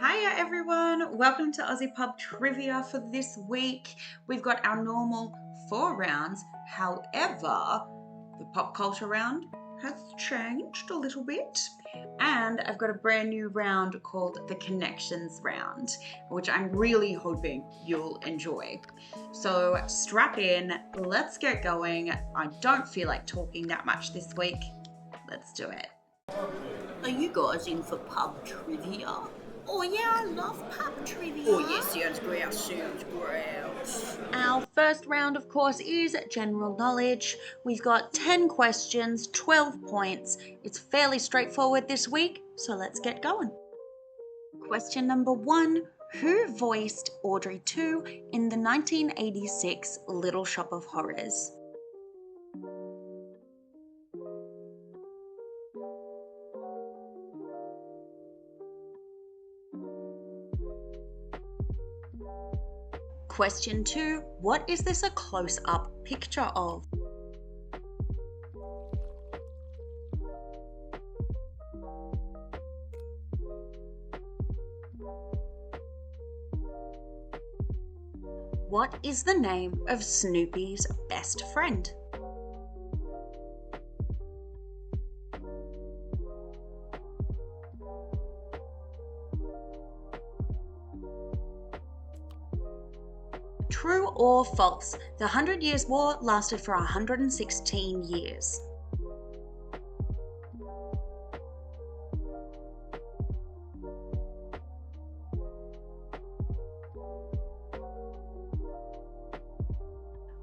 Hiya everyone, welcome to Aussie Pub Trivia for this week. We've got our normal 4 rounds, however, the pop culture round has changed a little bit. And I've got a brand new round called the Connections round, which I'm really hoping you'll enjoy. So strap in, let's get going. I don't feel like talking that much this week. Let's do it. Are you guys in for pub trivia? Oh yeah, I love pub trivia. Oh yeah, sounds great. Our first round, of course, is general knowledge. We've got 10 questions, 12 points. It's fairly straightforward this week, so let's get going. Question number 1. Who voiced Audrey 2 in the 1986 Little Shop of Horrors? Question 2. What is this a close-up picture of? What is the name of Snoopy's best friend? True or false? The 100 Years' War lasted for 116 years.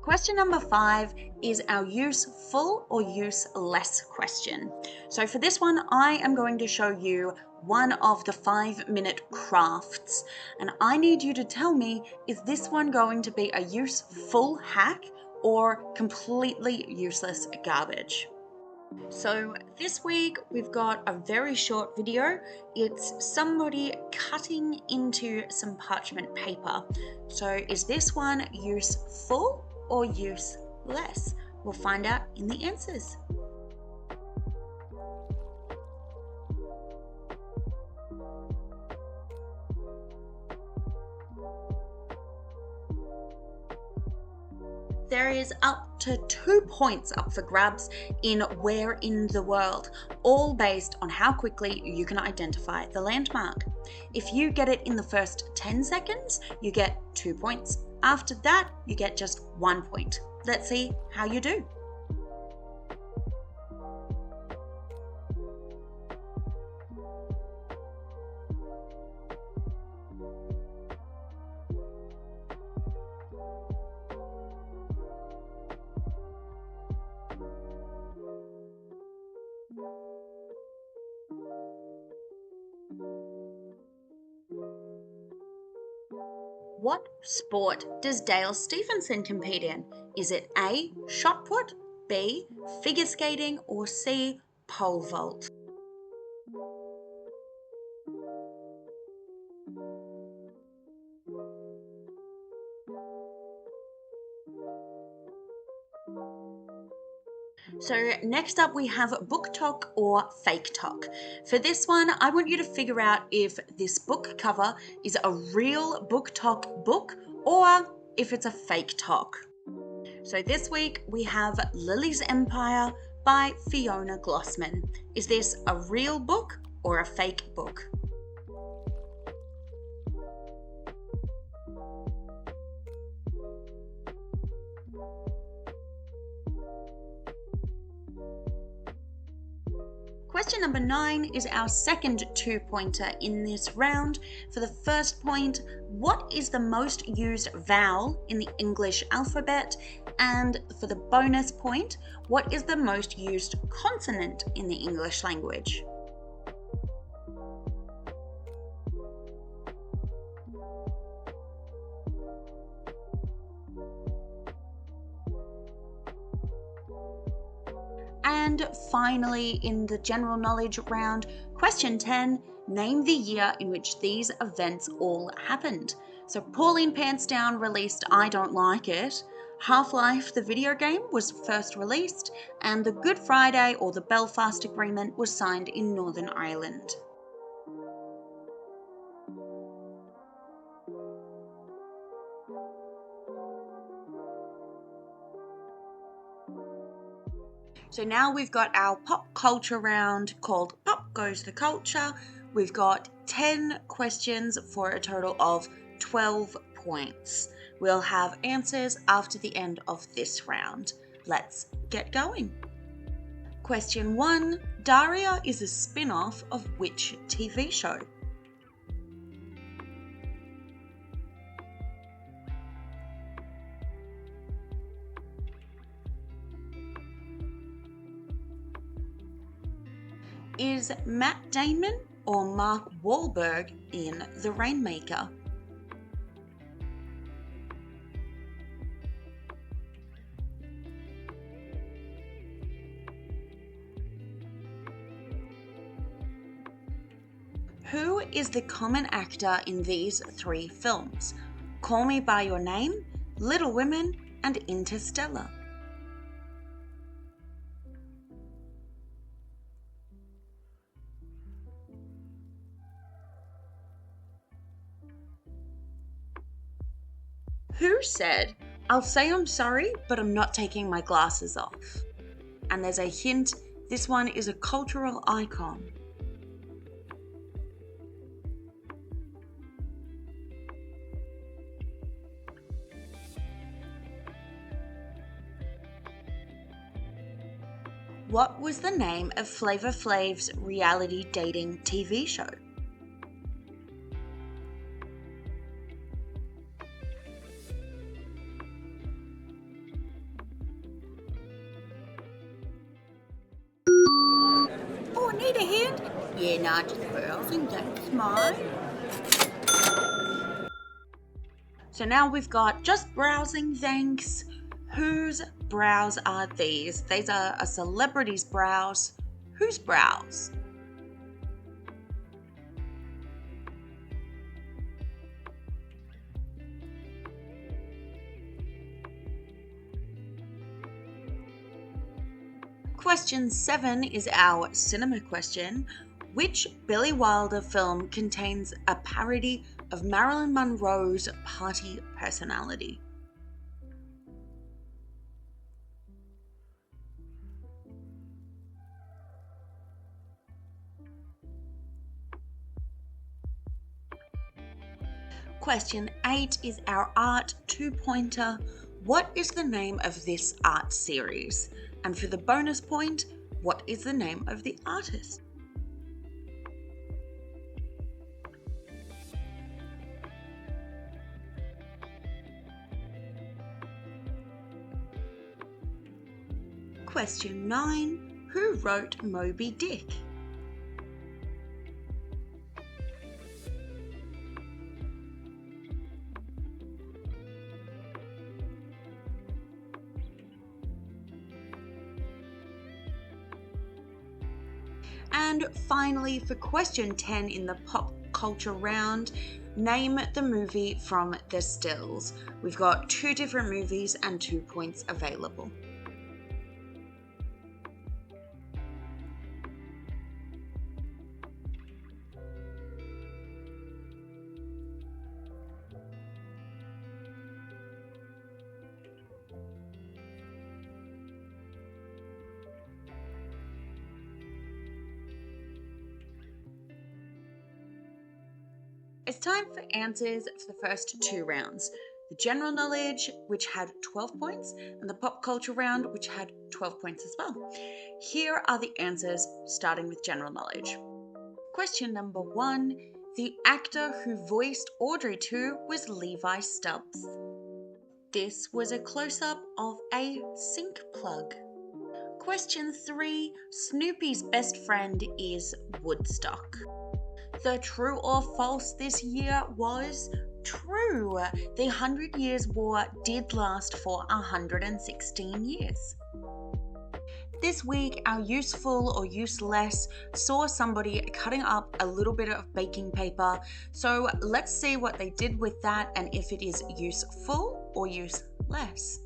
Question number 5 is our useful or useless question. So for this one, I am going to show you one of the 5-minute crafts, and I need you to tell me, is this one going to be a useful hack or completely useless garbage? So this week we've got a very short video. It's somebody cutting into some parchment paper. So is this one useful or useless? We'll find out in the answers. There is up to 2 points up for grabs in Where in the World, all based on how quickly you can identify the landmark. If you get it in the first 10 seconds, you get 2 points. After that, you get just 1 point. Let's see how you do. What sport does Dale Stevenson compete in? Is it A, shot put, B, figure skating, or C, pole vault? So next up we have book talk or fake talk. For this one, I want you to figure out if this book cover is a real book talk book or if it's a fake talk. So this week we have Lily's Empire by Fiona Glossman. Is this a real book or a fake book? Question number 9 is our second 2-pointer in this round. For the first point, what is the most used vowel in the English alphabet? And for the bonus point, what is the most used consonant in the English language? And finally, in the general knowledge round, question 10, name the year in which these events all happened. So Pauline Pants Down released I Don't Like It, Half-Life the video game was first released, and the Good Friday or the Belfast Agreement was signed in Northern Ireland. So now we've got our pop culture round called Pop Goes the Culture. We've got 10 questions for a total of 12 points. We'll have answers after the end of this round. Let's get going. Question 1. Daria is a spin-off of which TV show? Is Matt Damon or Mark Wahlberg in The Rainmaker? Who is the common actor in these 3 films? Call Me By Your Name, Little Women, and Interstellar. Who said, "I'll say I'm sorry, but I'm not taking my glasses off"? And there's a hint, this one is a cultural icon. What was the name of Flavor Flav's reality dating TV show? Oh, need a hand? Yeah, not just browsing, thanks, Mom. So now we've got just browsing, thanks. Whose brows are these? These are a celebrity's brows. Whose brows? Question 7 is our cinema question. Which Billy Wilder film contains a parody of Marilyn Monroe's party personality? Question 8 is our art 2-pointer. What is the name of this art series? And for the bonus point, what is the name of the artist? Question 9. Who wrote Moby Dick? And finally, for question 10 in the pop culture round, name the movie from the stills. We've got 2 different movies and 2 points available. It's time for answers for the first 2 rounds. The general knowledge, which had 12 points, and the pop culture round, which had 12 points as well. Here are the answers, starting with general knowledge. Question number 1. The actor who voiced Audrey 2 was Levi Stubbs. This was a close-up of a sink plug. Question 3. Snoopy's best friend is Woodstock. The true or false this year was true. The 100 Years' War did last for 116 years. This week, our useful or useless saw somebody cutting up a little bit of baking paper. So let's see what they did with that and if it is useful or useless.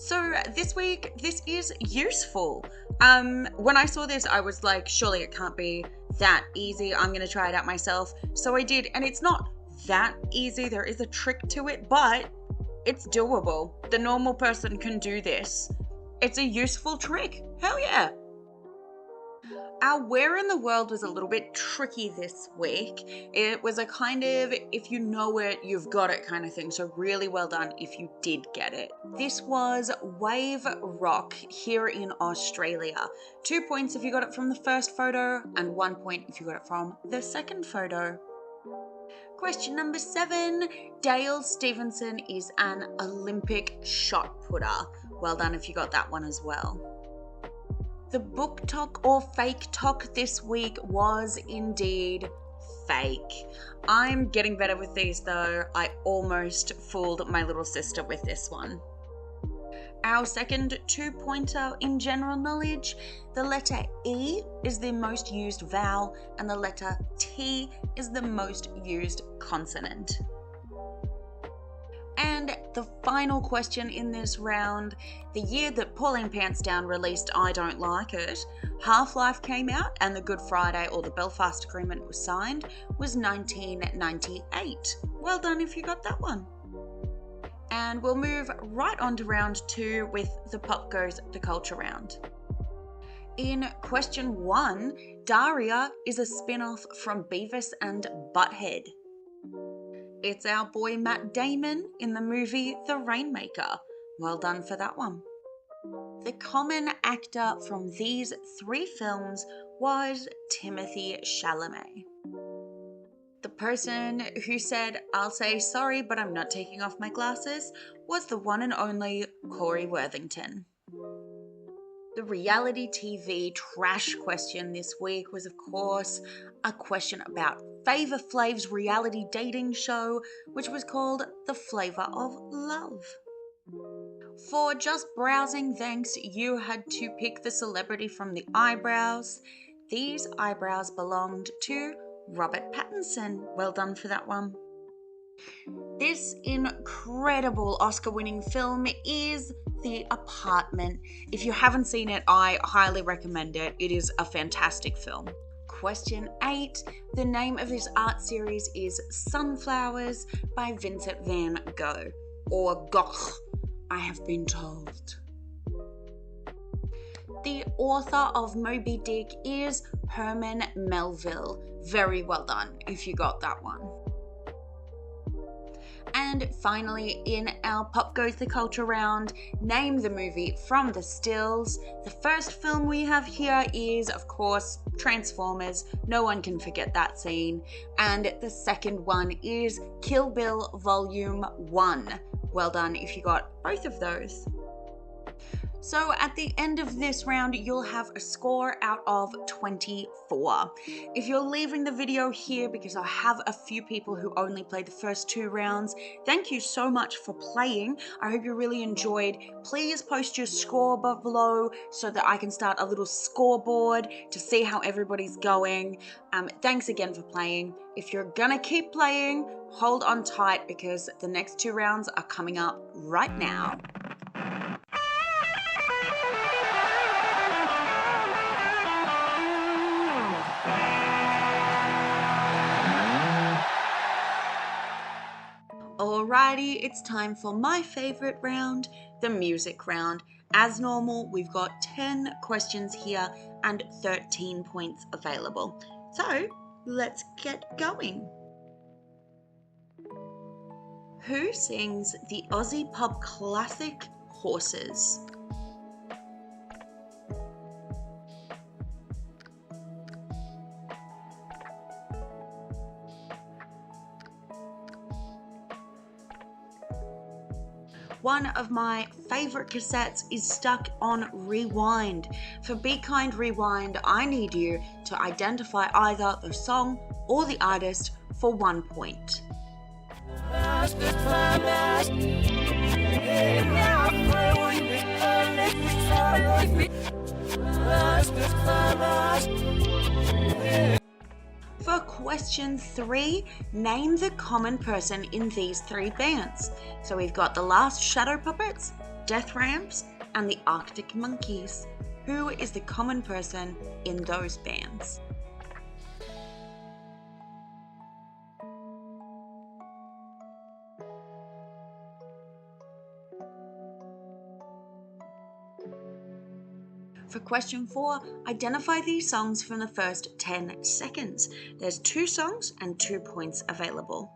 So this week, this is useful. When I saw this, I was like, surely it can't be that easy. I'm going to try it out myself. So I did, and it's not that easy. There is a trick to it, but it's doable. The normal person can do this. It's a useful trick. Hell yeah. Our where in the world was a little bit tricky this week. It was a kind of, if you know it, you've got it kind of thing. So really well done if you did get it. This was Wave Rock here in Australia. 2 points if you got it from the first photo and 1 point if you got it from the second photo. Question number 7. Dale Stevenson is an Olympic shot putter. Well done if you got that one as well. The book talk or fake talk this week was indeed fake. I'm getting better with these though. I almost fooled my little sister with this one. Our second 2-pointer in general knowledge, the letter E is the most used vowel and the letter T is the most used consonant. And the final question in this round, the year that Pauline Pantsdown released I Don't Like It, Half-Life came out and the Good Friday or the Belfast Agreement was signed, was 1998. Well done if you got that one. And we'll move right on to round 2 with the Pop Goes the Culture round. In question 1, Daria is a spin-off from Beavis and Butthead. It's our boy Matt Damon in the movie The Rainmaker. Well done for that one. The common actor from these 3 films was Timothée Chalamet. The person who said, "I'll say sorry, but I'm not taking off my glasses," was the one and only Corey Worthington. The reality TV trash question this week was, of course, a question about Flavor Flav's reality dating show, which was called The Flavor of Love. For just browsing thanks, you had to pick the celebrity from the eyebrows. These eyebrows belonged to Robert Pattinson. Well done for that one. This incredible Oscar-winning film is The Apartment. If you haven't seen it, I highly recommend it. It is a fantastic film. Question 8. The name of this art series is Sunflowers by Vincent van Gogh, or Gogh, I have been told. The author of Moby Dick is Herman Melville. Very well done if you got that one. And finally, in our Pop Goes the Culture round, name the movie from the stills. The first film we have here is, of course, Transformers. No one can forget that scene. And the second one is Kill Bill Volume 1. Well done if you got both of those. So at the end of this round, you'll have a score out of 24. If you're leaving the video here because I have a few people who only played the first 2 rounds, thank you so much for playing. I hope you really enjoyed. Please post your score below so that I can start a little scoreboard to see how everybody's going. Thanks again for playing. If you're gonna keep playing, hold on tight because the next 2 rounds are coming up right now. Alrighty, it's time for my favorite round, the music round. As normal, we've got 10 questions here and 13 points available. So, let's get going. Who sings the Aussie Pub classic Horses? One of my favorite cassettes is stuck on rewind. For Be Kind Rewind, I need you to identify either the song or the artist for 1 point. For question 3, name the common person in these 3 bands. So we've got the Last Shadow Puppets, Death Ramps, and the Arctic Monkeys. Who is the common person in those bands? For question 4, identify these songs from the first 10 seconds. There's 2 songs and 2 points available.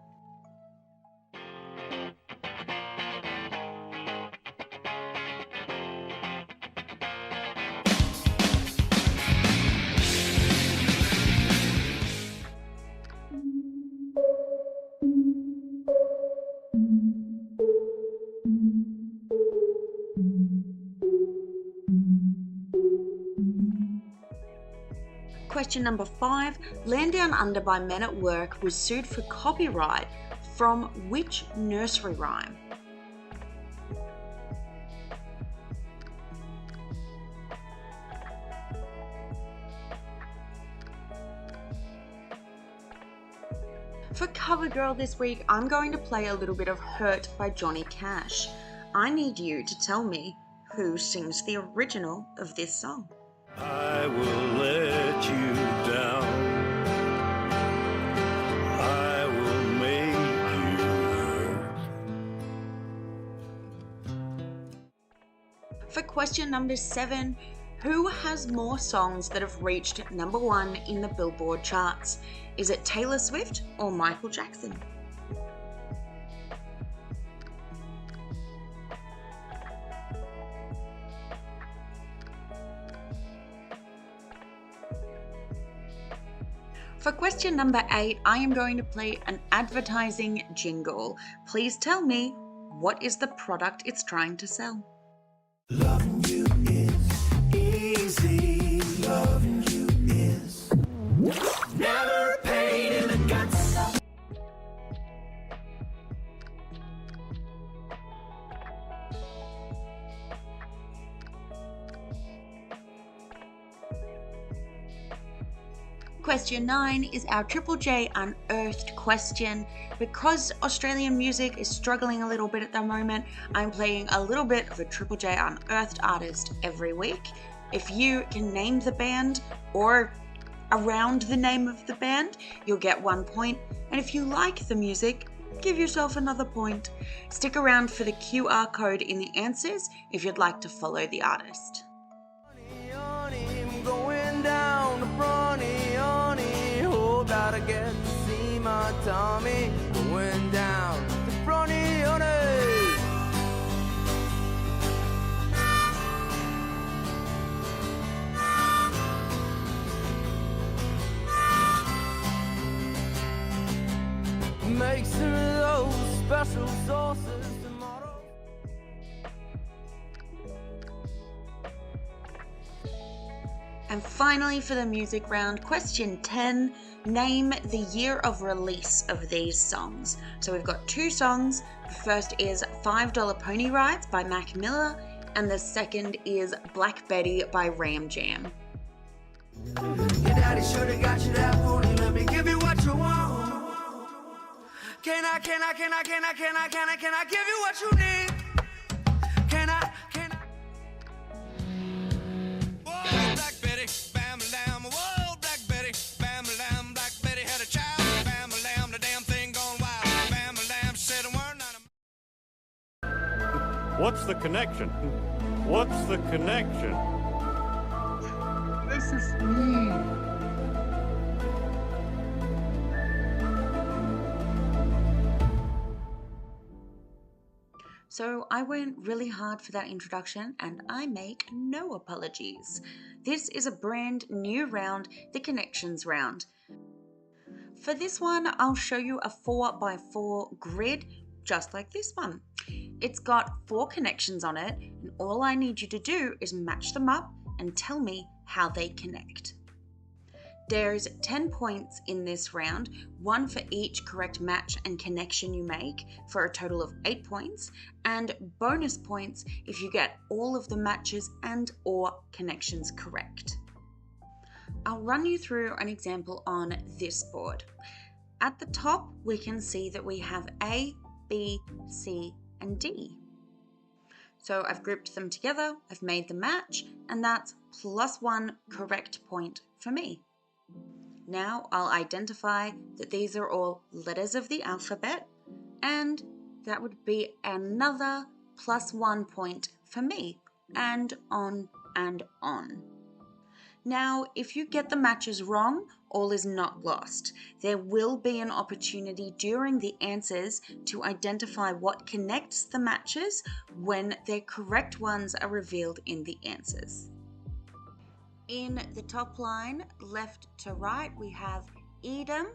Question number 5, Land Down Under by Men at Work was sued for copyright from which nursery rhyme? For Cover Girl this week, I'm going to play a little bit of Hurt by Johnny Cash. I need you to tell me who sings the original of this song. I will let you down. I will make you hurt. For question number 7, who has more songs that have reached number 1 in the Billboard charts? Is it Taylor Swift or Michael Jackson? For question number 8, I am going to play an advertising jingle. Please tell me, what is the product it's trying to sell? Loving you is easy. Loving you is never a pain in the guts. Question 9 is our Triple J Unearthed question. Because Australian music is struggling a little bit at the moment, I'm playing a little bit of a Triple J Unearthed artist every week. If you can name the band or around the name of the band, you'll get 1 point. And if you like the music, give yourself another point. Stick around for the QR code in the answers if you'd like to follow the artist. I get to see my Tommy going down the brawny Make some of those special sauces tomorrow. And finally, for the music round, question 10, name the year of release of these songs. So we've got 2 songs. The first is $5 Pony Rides by Mac Miller, and the second is Black Betty by Ram Jam. Your daddy should've got you that pony, let me give you what you want. Can I give you what you need? Can I? Whoa, Black Betty, bam lamb, whoa, Black Betty, bam lamb, Black Betty had a child, bam lamb, the damn thing gone wild, bam lamb, she said a word, not a... What's the connection? What's the connection? This is me. So I went really hard for that introduction and I make no apologies. This is a brand new round, the Connections round. For this one, I'll show you a 4x4 grid, just like this one. It's got 4 connections on it, and all I need you to do is match them up and tell me how they connect. There's 10 points in this round, 1 for each correct match and connection you make, for a total of 8 points, and bonus points if you get all of the matches and or connections correct. I'll run you through an example on this board. At the top, we can see that we have A, B, C, and D. So I've grouped them together, I've made the match, and that's +1 correct point for me. Now I'll identify that these are all letters of the alphabet, and that would be another +1 point for me, and on and on. Now, if you get the matches wrong, all is not lost. There will be an opportunity during the answers to identify what connects the matches when their correct ones are revealed in the answers. In the top line, left to right, we have Edam,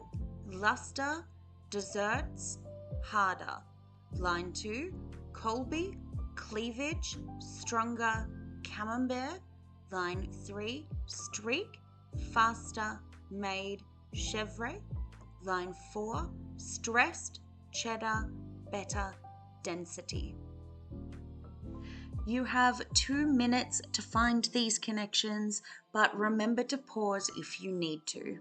luster, desserts, harder. Line 2, Colby, cleavage, stronger, camembert. Line 3, streak, faster, made, chevre. Line 4, stressed, cheddar, better, density. You have 2 minutes to find these connections, but remember to pause if you need to.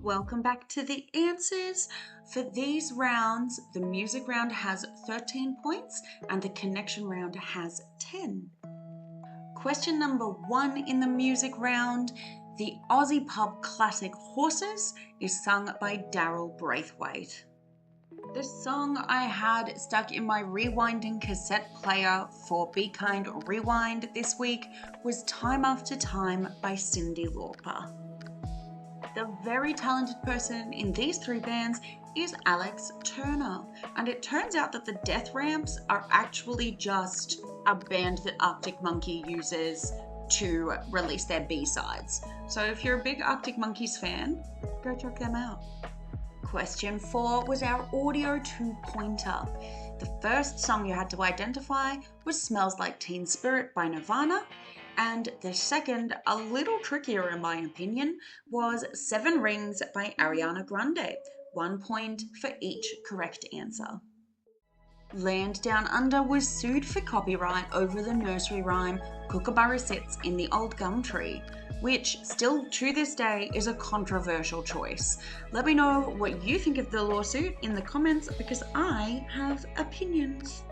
Welcome back to the answers. For these rounds, the music round has 13 points and the connection round has 10. Question number 1 in the music round, the Aussie pub classic Horses is sung by Daryl Braithwaite. The song I had stuck in my rewinding cassette player for Be Kind Rewind this week was Time After Time by Cyndi Lauper. The very talented person in these 3 bands is Alex Turner, and it turns out that the Death Ramps are actually just a band that Arctic Monkey uses to release their B-sides. So if you're a big Arctic Monkeys fan, go check them out. Question 4 was our audio 2-pointer. The first song you had to identify was Smells Like Teen Spirit by Nirvana, and the second, a little trickier in my opinion, was 7 Rings by Ariana Grande. 1 point for each correct answer. Land Down Under was sued for copyright over the nursery rhyme Kookaburra Sits in the Old Gum Tree, which still to this day is a controversial choice. Let me know what you think of the lawsuit in the comments because I have opinions.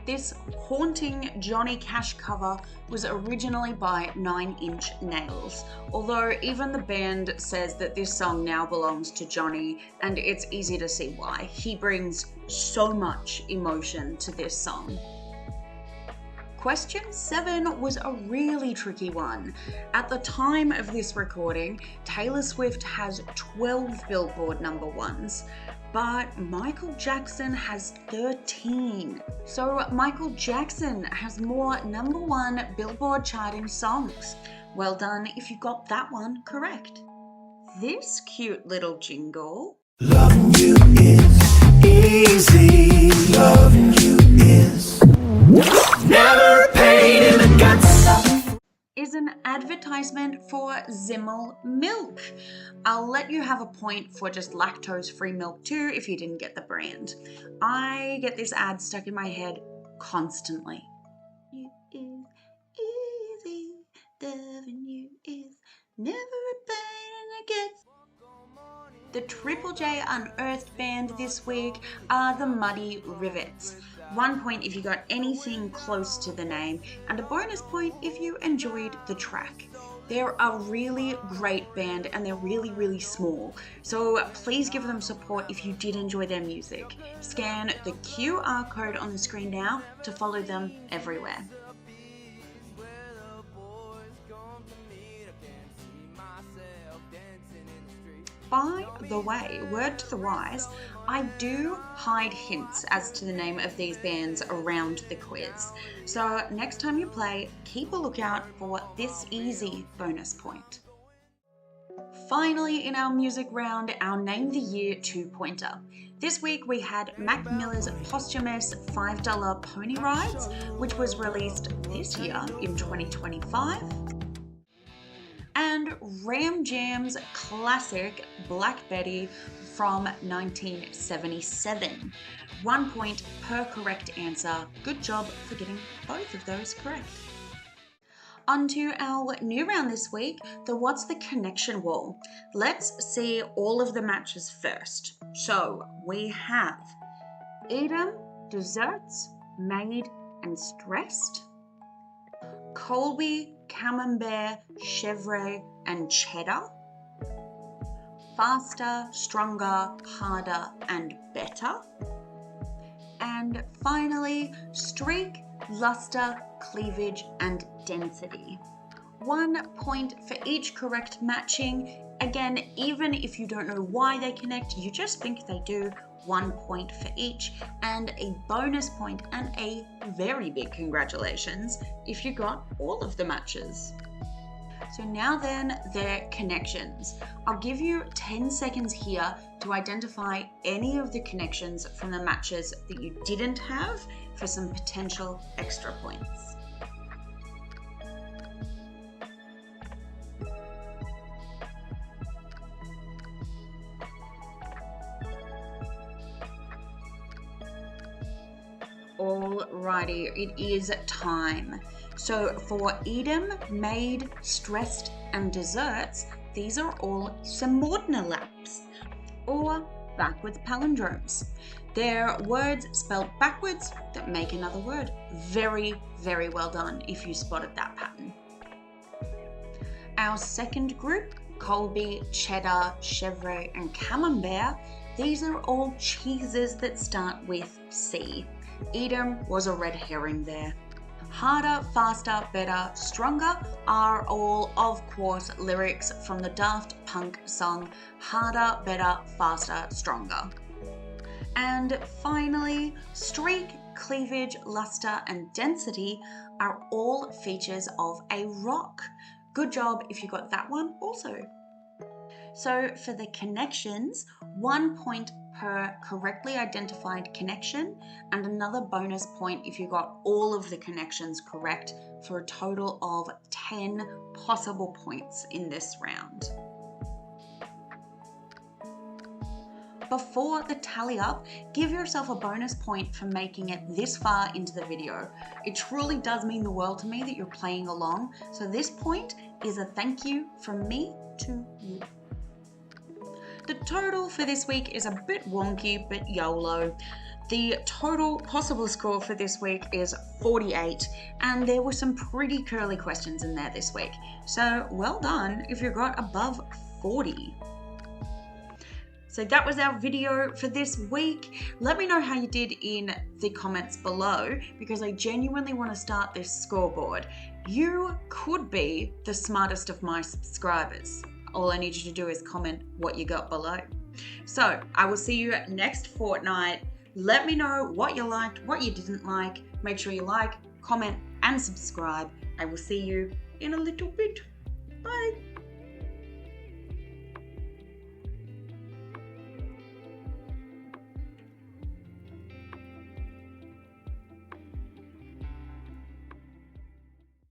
This haunting Johnny Cash cover was originally by 9 Inch Nails, although even the band says that this song now belongs to Johnny, and it's easy to see why. He brings so much emotion to this song. Question 7 was a really tricky one. At the time of this recording, Taylor Swift has 12 Billboard #1s. But Michael Jackson has 13. So Michael Jackson has more #1 Billboard charting songs. Well done if you got that one correct. This cute little jingle. Loving you is easy. Loving you is never a pain in the guts. Is an advertisement for Zimmel milk. I'll let you have a point for just lactose-free milk too if you didn't get the brand. I get this ad stuck in my head constantly. You is easy, loving you is never a pain again. The Triple J Unearthed band this week are the Muddy Rivets. 1 point if you got anything close to the name, and a bonus point if you enjoyed the track. They're a really great band and they're really, really small, so please give them support if you did enjoy their music. Scan the QR code on the screen now to follow them everywhere. By the way, word to the wise, I do hide hints as to the name of these bands around the quiz. So next time you play, keep a lookout for this easy bonus point. Finally, in our music round, our Name the Year 2-pointer. This week we had Mac Miller's posthumous $5 Pony Rides, which was released this year in 2025. And Ram Jam's classic Black Betty from 1977. 1 point per correct answer. Good job for getting both of those correct. On to our new round this week, the What's the Connection Wall. Let's see all of the matches first. So we have Edam, desserts, made and stressed. Colby, Camembert, Chevre and Cheddar. Faster, stronger, harder and better. And finally, streak, luster, cleavage and density. 1 point for each correct matching. Again, even if you don't know why they connect, you just think they do. 1 point for each, and a bonus point and a very big congratulations if you got all of the matches. So now then, their connections. I'll give you 10 seconds here to identify any of the connections from the matches that you didn't have for some potential extra points. Alrighty, it is time. So for Edam, made, stressed and desserts, these are all subordinalaps or backwards palindromes. They're words spelled backwards that make another word. Very, very well done if you spotted that pattern. Our second group, Colby, Cheddar, Chevre and Camembert, these are all cheeses that start with C. Edam was a red herring there. Harder, faster, better, stronger are all, of course, lyrics from the Daft Punk song Harder, Better, Faster, Stronger. And finally, streak, cleavage, luster and density are all features of a rock. Good job if you got that one also. So for the connections, 1 point per correctly identified connection and another bonus point if you got all of the connections correct, for a total of 10 possible points in this round. Before the tally up, give yourself a bonus point for making it this far into the video. It truly does mean the world to me that you're playing along, so this point is a thank you from me to you. The total for this week is a bit wonky, but YOLO. The total possible score for this week is 48, and there were some pretty curly questions in there this week. So well done if you got above 40. So that was our video for this week. Let me know how you did in the comments below, because I genuinely want to start this scoreboard. You could be the smartest of my subscribers. All I need you to do is comment what you got below. So I will see you next fortnight. Let me know what you liked, what you didn't like. Make sure you like, comment and subscribe. I will see you in a little bit.